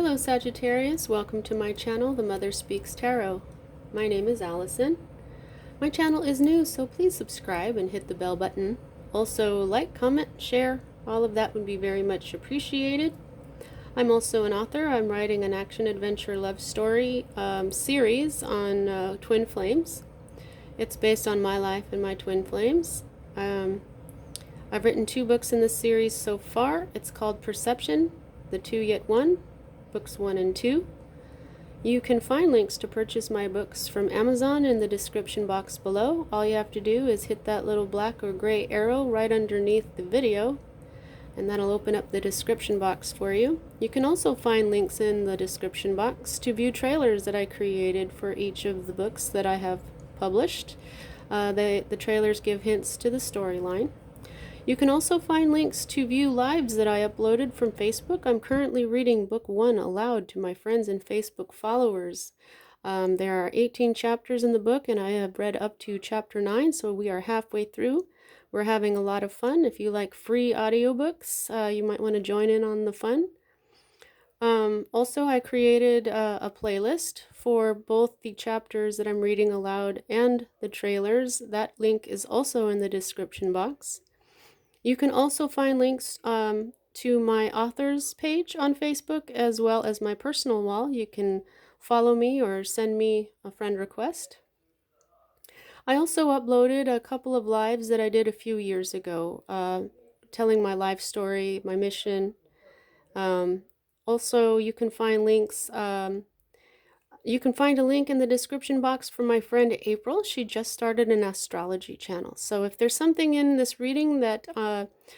Hello Sagittarius, welcome to my channel, The Mother Speaks Tarot. My name is Allison. My channel is new, so please subscribe and hit the bell button. Also like, comment, share, all of that would be very much appreciated. I'm also an author. I'm writing an action-adventure love story series on twin flames. It's based on my life and my twin flames. I've written 2 books in this series so far. It's called Perception, The Two Yet One, books 1 and 2. You can find links to purchase my books from Amazon in the description box below. All you have to do is hit that little black or gray arrow right underneath the video, and that'll open up the description box for you. You can also find links in the description box to view trailers that I created for each of the books that I have published. The trailers give hints to the storyline. You can also find links to view lives that I uploaded from Facebook. I'm currently reading book 1 aloud to my friends and Facebook followers. There are 18 chapters in the book, and I have read up to chapter 9, so we are halfway through. We're having a lot of fun. If you like free audiobooks, you might want to join in on the fun. Also, I created a playlist for both the chapters that I'm reading aloud and the trailers. That link is also in the description box. You can also find links to my authors page on Facebook as well as my personal wall. You can follow me or send me a friend request. I also uploaded a couple of lives that I did a few years ago, telling my life story, my mission. Also, you can find links. You can find a link in the description box for my friend April. She just started an astrology channel. So if there's something in this reading that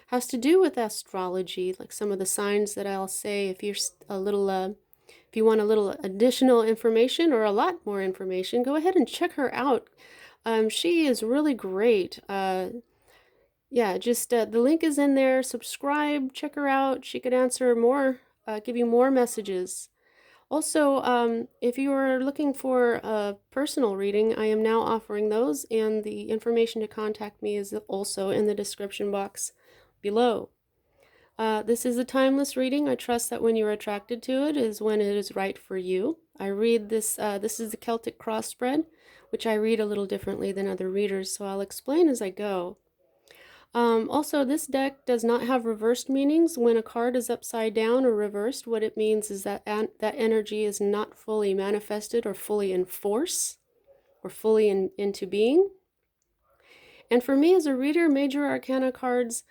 has to do with astrology, like some of the signs that I'll say, if you're if you want a little additional information or a lot more information, go ahead and check her out. She is really great. Yeah, just the link is in there. Subscribe, check her out. She could answer more, give you more messages. Also, if you are looking for a personal reading, I am now offering those, and the information to contact me is also in the description box below. This is a timeless reading. I trust that when you're attracted to it is when it is right for you. I read this, this is the Celtic cross-spread, which I read a little differently than other readers, so I'll explain as I go. Also, this deck does not have reversed meanings. When a card is upside down or reversed, what it means is that that energy is not fully manifested or fully in force or fully into being. And for me as a reader, major arcana cards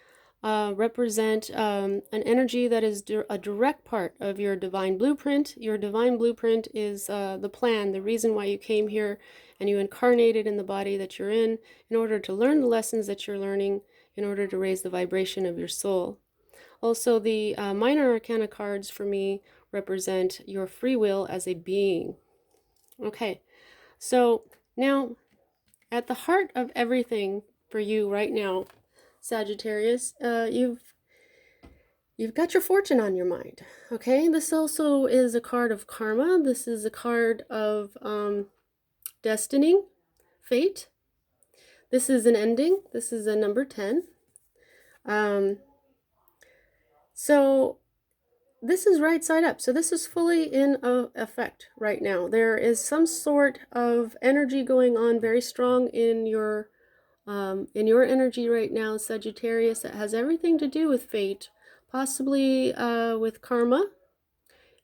represent an energy that is a direct part of your divine blueprint. Your divine blueprint is the plan, the reason why you came here, and you incarnated in the body that you're in order to learn the lessons that you're learning, in order to raise the vibration of your soul. Also, the minor arcana cards for me represent your free will as a being. Okay, so now at the heart of everything for you right now, Sagittarius, you've got your fortune on your mind. Okay, this also is a card of karma. This is a card of destiny, fate. This is an ending. This is a number 10. So this is right side up. So this is fully in effect right now. There is some sort of energy going on very strong in your energy right now, Sagittarius, that has everything to do with fate, possibly with karma,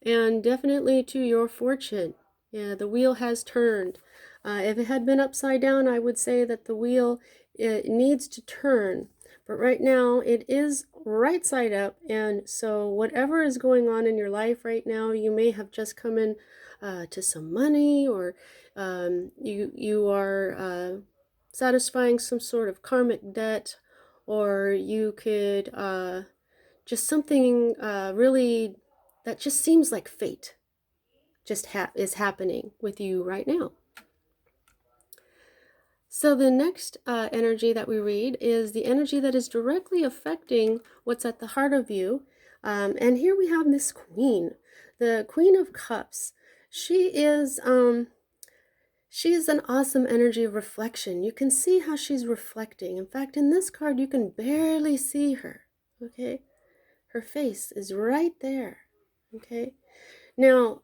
and definitely to your fortune. Yeah, the wheel has turned. If it had been upside down, I would say that the wheel, it needs to turn. But right now, it is right side up, and so whatever is going on in your life right now, you may have just come in to some money, or you are satisfying some sort of karmic debt, or you could just something really that just seems like fate just is happening with you right now. So the next energy that we read is the energy that is directly affecting what's at the heart of you. And here we have this queen, the Queen of Cups. She is an awesome energy of reflection. You can see how she's reflecting. In fact, in this card, you can barely see her. Okay, her face is right there. Okay. Now,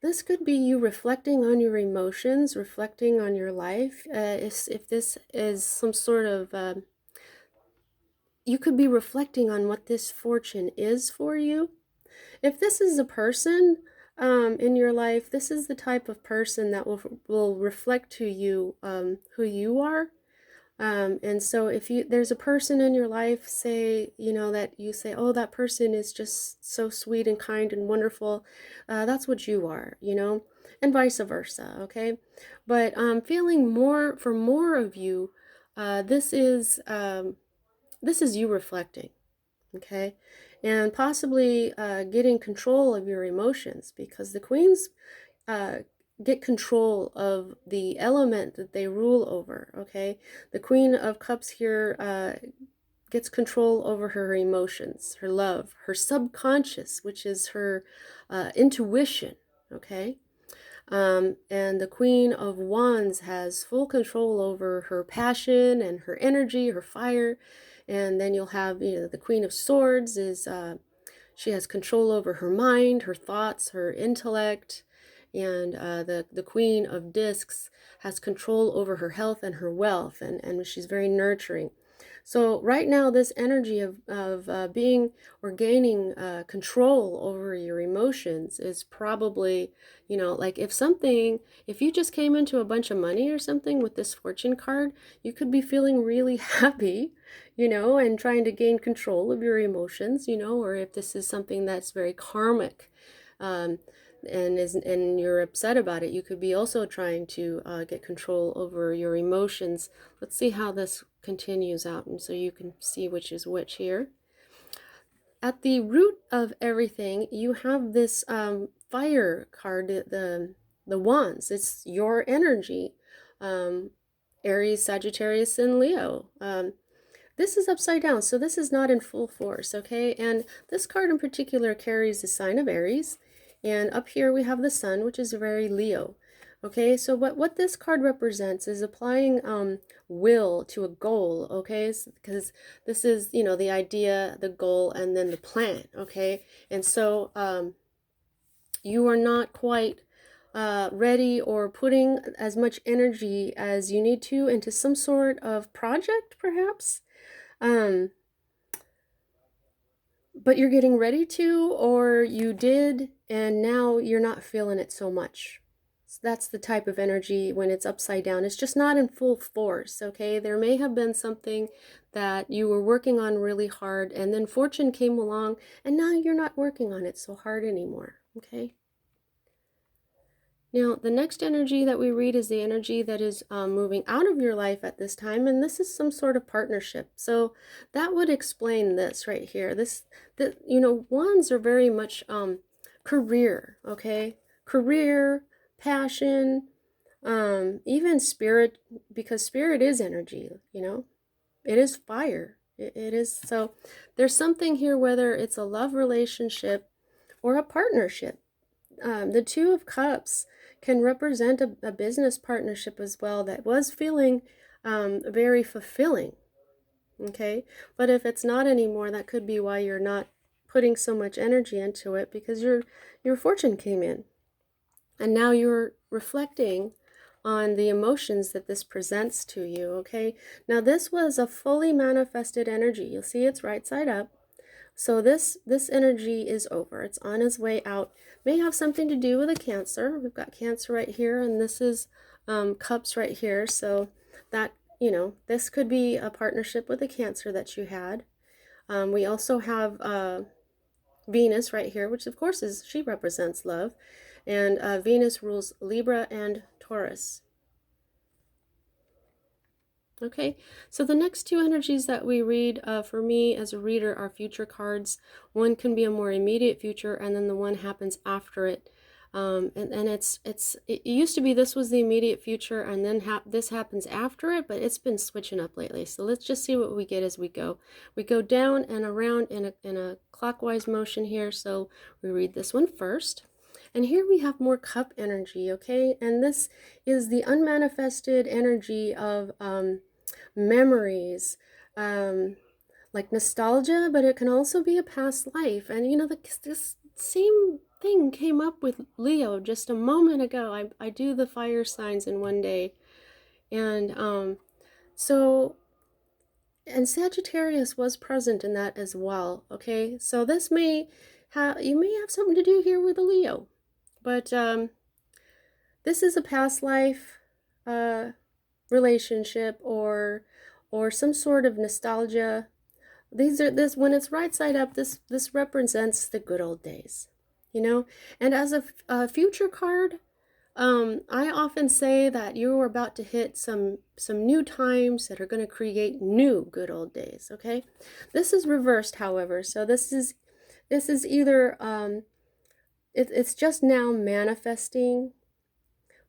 this could be you reflecting on your emotions, reflecting on your life. If this is some sort of, you could be reflecting on what this fortune is for you. If this is a person in your life, this is the type of person that will reflect to you who you are. And so if there's a person in your life, say, that you say, oh, that person is just so sweet and kind and wonderful, that's what you are, and vice versa, okay? But feeling more for more of you, this is you reflecting, okay? And possibly getting control of your emotions, because the queens uh, get control of the element that they rule over, okay? The Queen of Cups here gets control over her emotions, her love, her subconscious, which is her intuition, okay? And the Queen of Wands has full control over her passion and her energy, her fire. And then you'll have, the Queen of Swords is she has control over her mind, her thoughts, her intellect. And the Queen of Discs has control over her health and her wealth, and she's very nurturing. So right now, this energy of being or gaining control over your emotions is probably, like if you just came into a bunch of money or something with this fortune card, you could be feeling really happy, and trying to gain control of your emotions, or if this is something that's very karmic, um, and you're upset about it, you could be also trying to get control over your emotions. Let's see how this continues out, and so you can see which is which here. At the root of everything, you have this fire card, the wands. It's your energy, um, Aries, Sagittarius, and Leo. This is upside down, so this is not in full force, okay? And this card in particular carries the sign of Aries, and up here we have the sun, which is very Leo. Okay, so what this card represents is applying will to a goal, okay? Because this is, the idea, the goal, and then the plan, okay? And so you are not quite ready or putting as much energy as you need to into some sort of project, perhaps. Um, but you're getting ready to, or you did, and now you're not feeling it so much. So that's the type of energy when it's upside down. It's just not in full force, okay? There may have been something that you were working on really hard, and then fortune came along, and now you're not working on it so hard anymore, okay? Now, the next energy that we read is the energy that is moving out of your life at this time, and this is some sort of partnership. So that would explain this right here. Wands are very much career, okay? Career, passion, even spirit, because spirit is energy, it is fire. It is. So there's something here, whether it's a love relationship or a partnership. The Two of Cups can represent a business partnership as well that was feeling very fulfilling, okay? But if it's not anymore, that could be why you're not putting so much energy into it, because your fortune came in. And now you're reflecting on the emotions that this presents to you, okay? Now this was a fully manifested energy. You'll see it's right side up. So this energy is over. It's on its way out. May have something to do with a Cancer. We've got Cancer right here, and this is Cups right here. So that, this could be a partnership with a Cancer that you had. We also have Venus right here, which of course she represents love. And Venus rules Libra and Taurus. Okay, so the next two energies that we read for me as a reader are future cards. One can be a more immediate future, and then the one happens after it. And it used to be this was the immediate future, and then this happens after it, but it's been switching up lately. So let's just see what we get as we go. We go down and around in a clockwise motion here. So we read this one first. And here we have more cup energy, okay? And this is the unmanifested energy of memories, like nostalgia, but it can also be a past life. And this same thing came up with Leo just a moment ago. I do the fire signs in one day. And so, and Sagittarius was present in that as well. Okay, so this may have, you may have something to do here with a Leo. But this is a past life relationship, or some sort of nostalgia. These are, this, when it's right side up, this represents the good old days, you know. And as a future card, I often say that you're about to hit some new times that are going to create new good old days. Okay, this is reversed, however. So this is either it's just now manifesting,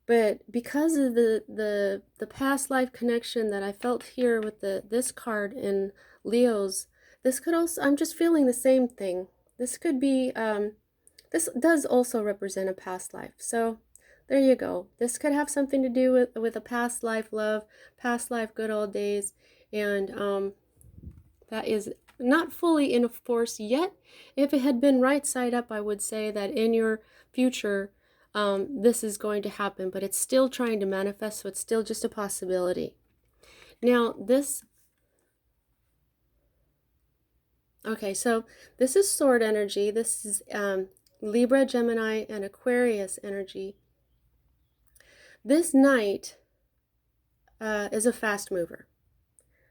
but because of the past life connection that I felt here with this card in Leo's, this could also, I'm just feeling the same thing. This could be this does also represent a past life. So there you go. This could have something to do with a past life love, past life good old days, and that is not fully in force yet. If it had been right side up, I would say that in your future, this is going to happen, but it's still trying to manifest, so it's still just a possibility. Now, this, okay, so this is sword energy. This is Libra, Gemini, and Aquarius energy. This knight is a fast mover.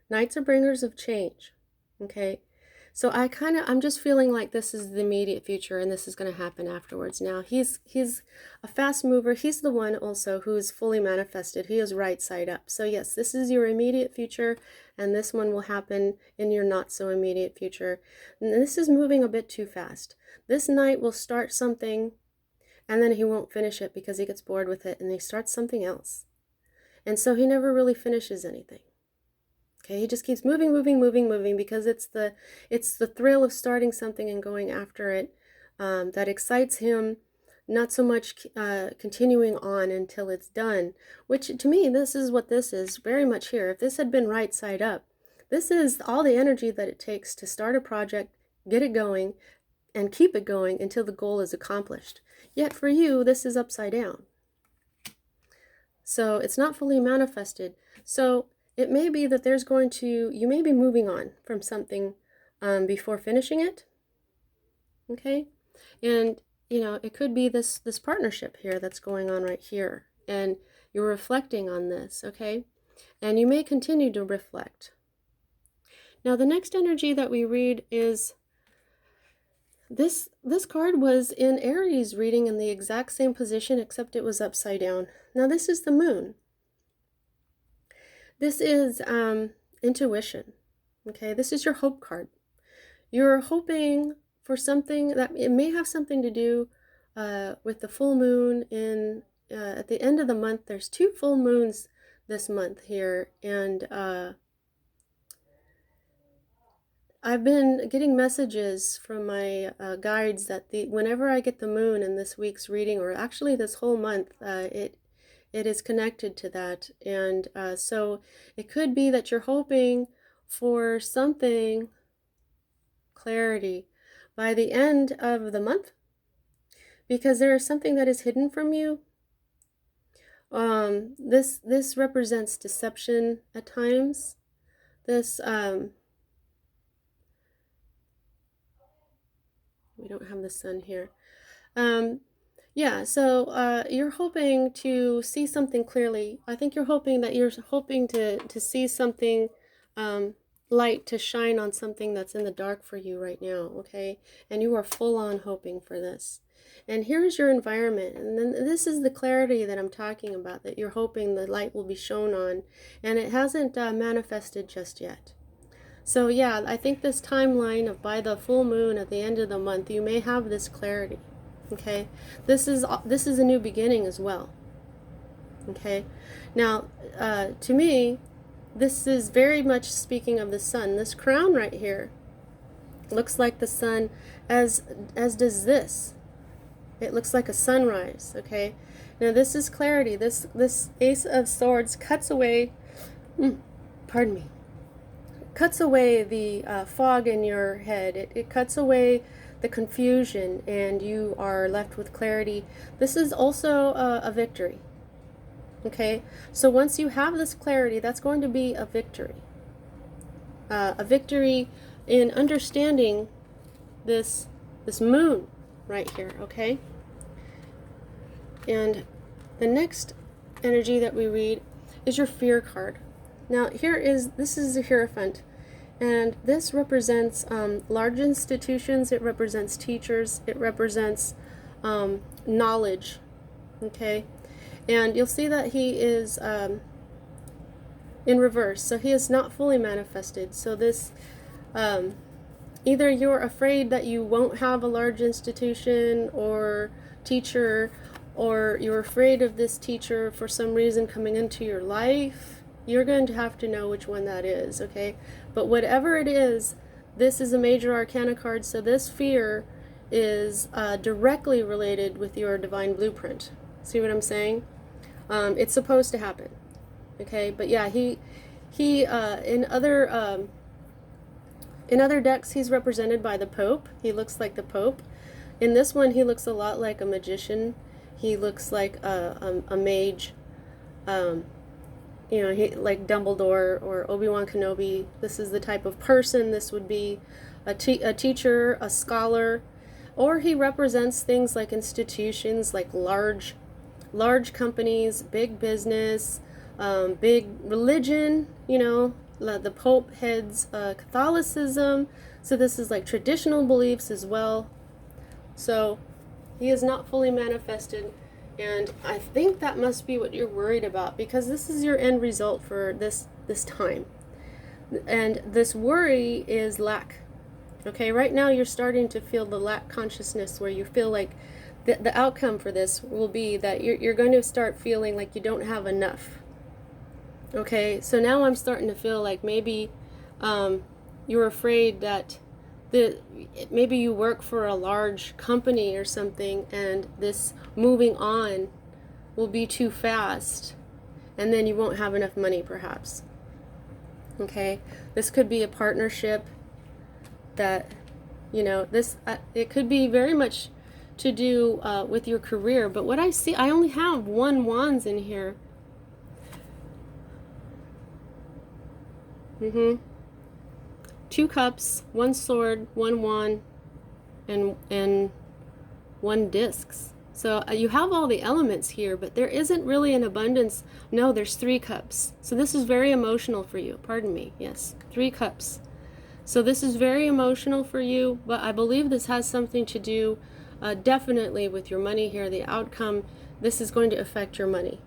Knights are bringers of change. Okay, so I'm just feeling like this is the immediate future, and this is going to happen afterwards. Now he's a fast mover. He's the one also who is fully manifested. He is right side up. So yes, this is your immediate future, and this one will happen in your not so immediate future. And this is moving a bit too fast. This knight will start something, and then he won't finish it because he gets bored with it, and he starts something else, and so he never really finishes anything. Okay, he just keeps moving because it's the thrill of starting something and going after it that excites him, not so much continuing on until it's done, which to me, this is what this is very much here. If this had been right side up, this is all the energy that it takes to start a project, get it going, and keep it going until the goal is accomplished. Yet for you, this is upside down. So it's not fully manifested. So it may be that you may be moving on from something before finishing it. Okay, and it could be this partnership here that's going on right here, and you're reflecting on this. Okay, and you may continue to reflect. Now the next energy that we read is this card was in Aries reading in the exact same position, except it was upside down. Now this is the moon. This is intuition. Okay, this is your hope card. You're hoping for something that it may have something to do with the full moon in at the end of the month. There's 2 full moons this month here, and I've been getting messages from my guides that whenever I get the moon in this week's reading, or actually this whole month, it is connected to that. And so it could be that you're hoping for something, clarity, by the end of the month, because there is something that is hidden from you. This represents deception at times. This we don't have the sun here. Yeah, so you're hoping to see something clearly. I think you're hoping to see something, light to shine on something that's in the dark for you right now, okay? And you are full on hoping for this. And here's your environment, and then this is the clarity that I'm talking about, that you're hoping the light will be shown on, and it hasn't manifested just yet. So yeah, I think this timeline of by the full moon at the end of the month, you may have this clarity. Okay, this is a new beginning as well. Okay, now to me, this is very much speaking of the sun. This crown right here looks like the sun, as does this. It looks like a sunrise. Okay, now this is clarity. This Ace of Swords cuts away. Pardon me. Cuts away the fog in your head. It cuts away the confusion and you are left with clarity, this is also a victory. Okay, so once you have this clarity, that's going to be a victory. A victory in understanding this moon right here, okay? And the next energy that we read is your fear card. Now this is the Hierophant, and this represents large institutions, it represents teachers, it represents knowledge, okay? And you'll see that he is in reverse, so he is not fully manifested. So this, either you're afraid that you won't have a large institution or teacher, or you're afraid of this teacher for some reason coming into your life. You're going to have to know which one that is, okay? But whatever it is, this is a major arcana card, so this fear is directly related with your divine blueprint. See what I'm saying? It's supposed to happen, okay? But yeah, he in other decks, he's represented by the Pope. He looks like the Pope. In this one, he looks a lot like a magician. He looks like a mage. You know, like Dumbledore or Obi-Wan Kenobi. This is the type of person. This would be a teacher, a scholar, or he represents things like institutions, like large companies, big business, big religion. You know, the Pope heads Catholicism, so this is like traditional beliefs as well. So he is not fully manifested, and I think that must be what you're worried about, because this is your end result for this time. And this worry is lack. Okay, right now you're starting to feel the lack consciousness, where you feel like the outcome for this will be that you're going to start feeling like you don't have enough. Okay, so now I'm starting to feel like maybe you're afraid that maybe you work for a large company or something, and this moving on will be too fast, and then you won't have enough money perhaps. Okay, this could be a partnership that, you know, this it could be very much to do with your career. But what I see, I only have 1 wands in here. 2 cups, 1 sword, 1 wand, and 1 discs. So you have all the elements here, but there isn't really an abundance. No, there's 3 cups. So this is very emotional for you. Pardon me. Yes, 3 cups. So this is very emotional for you, but I believe this has something to do definitely with your money here. The outcome, this is going to affect your money,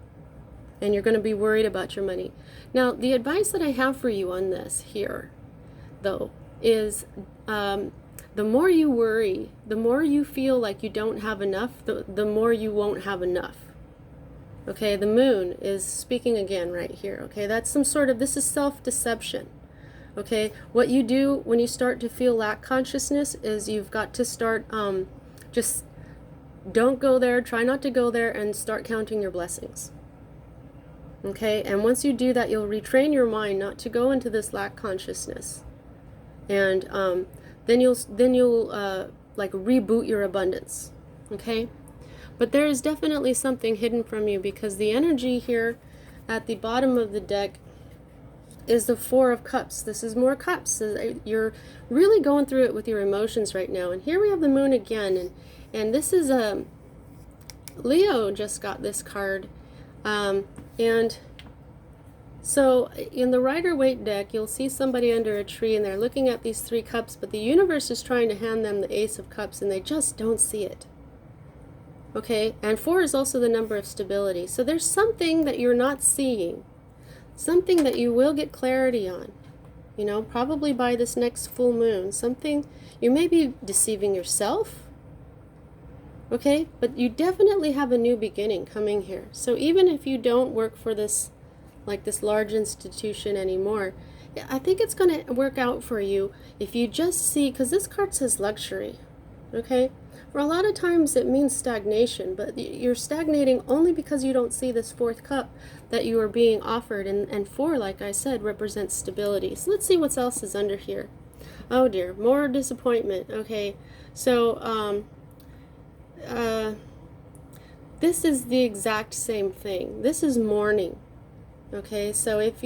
and you're going to be worried about your money. Now, the advice that I have for you on this here, though, is the more you worry, the more you feel like you don't have enough, the more you won't have enough. Okay, the moon is speaking again right here. Okay, that's some sort of, this is self-deception. Okay, what you do when you start to feel lack consciousness is you've got to start, just don't go there, try not to go there, and start counting your blessings. Okay, and once you do that, you'll retrain your mind not to go into this lack consciousness. And then you'll like reboot your abundance. Okay, but there is definitely something hidden from you, because the energy here at the bottom of the deck is the 4 of Cups. This is more cups. You're really going through it with your emotions right now. And here we have the moon again, and this is Leo just got this card, and so in the Rider-Waite deck, you'll see somebody under a tree, and they're looking at these 3 cups, but the universe is trying to hand them the Ace of Cups, and they just don't see it. Okay, and 4 is also the number of stability. So there's something that you're not seeing, something that you will get clarity on, you know, probably by this next full moon. Something, you may be deceiving yourself, okay, but you definitely have a new beginning coming here. So even if you don't work for this, like this large institution anymore, I think it's going to work out for you if you just see, because this card says luxury, okay? For a lot of times it means stagnation, but you're stagnating only because you don't see this 4th cup that you are being offered, and 4, like I said, represents stability. So let's see what else is under here. Oh dear, more disappointment. Okay, so this is the exact same thing. This is mourning. Okay, so if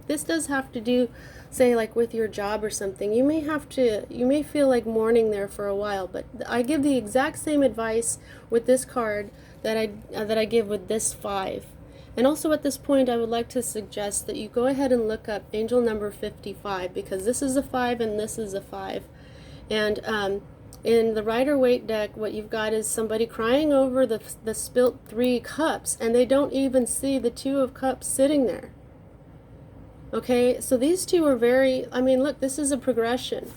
this does have to do, say, like with your job or something, you may feel like mourning there for a while. But I give the exact same advice with this card that I give with this 5. And also at this point, I would like to suggest that you go ahead and look up angel number 55, because this is a 5 and this is a 5. And in the Rider-Waite deck, what you've got is somebody crying over the spilt 3 cups, and they don't even see the 2 of cups sitting there. Okay, so these two are very, I mean, look, this is a progression.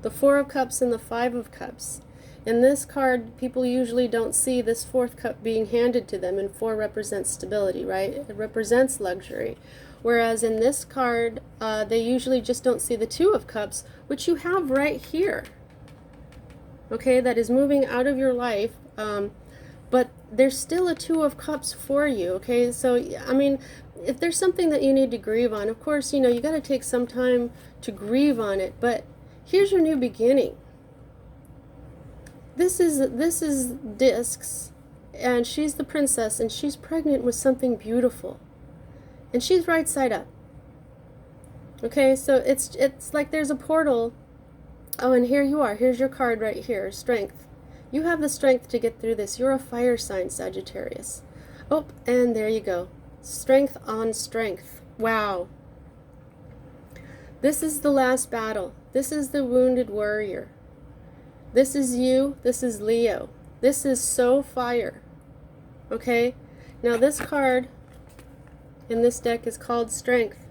The 4 of cups and the 5 of cups. In this card, people usually don't see this 4th cup being handed to them, and 4 represents stability, right? It represents luxury. Whereas in this card, they usually just don't see the 2 of cups, which you have right here. Okay, that is moving out of your life, but there's still a 2 of cups for you. Okay, so I mean, if there's something that you need to grieve on, of course, you know, you got to take some time to grieve on it, but here's your new beginning. This is Discs, and she's the princess, and she's pregnant with something beautiful, and she's right side up. Okay, so it's like there's a portal. Oh, and here you are. Here's your card right here, Strength. You have the strength to get through this. You're a fire sign, Sagittarius. Oh, and there you go. Strength on strength. Wow. This is the last battle. This is the wounded warrior. This is you. This is Leo. This is so fire. Okay? Now this card in this deck is called Strength.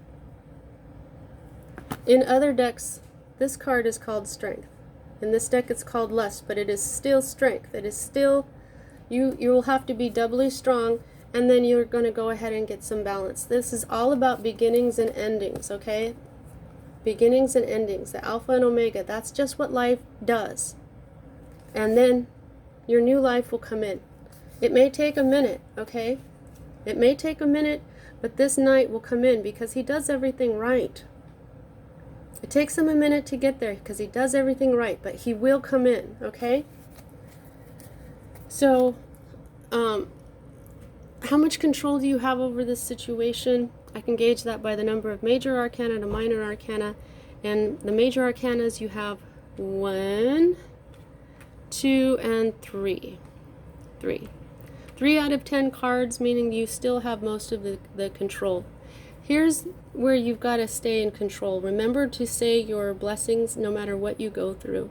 In other decks, this card is called Strength. In this deck it's called Lust, but it is still Strength. It is still, you will have to be doubly strong, and then you're going to go ahead and get some balance. This is all about beginnings and endings, okay? Beginnings and endings, the Alpha and Omega. That's just what life does. And then your new life will come in. It may take a minute, okay? It may take a minute, but this knight will come in because he does everything right. It takes him a minute to get there because he does everything right, but he will come in, okay? So, how much control do you have over this situation? I can gauge that by the number of major arcana to minor arcana. And the major arcanas, you have 1, 2, and 3. 3 out of 10 cards, meaning you still have most of the control. Here's where you've got to stay in control. Remember to say your blessings no matter what you go through.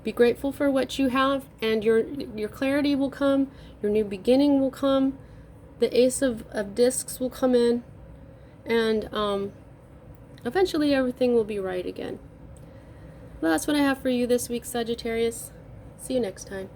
Be grateful for what you have, and your clarity will come, your new beginning will come, the Ace of Discs will come in, and eventually everything will be right again. Well, that's what I have for you this week, Sagittarius. See you next time.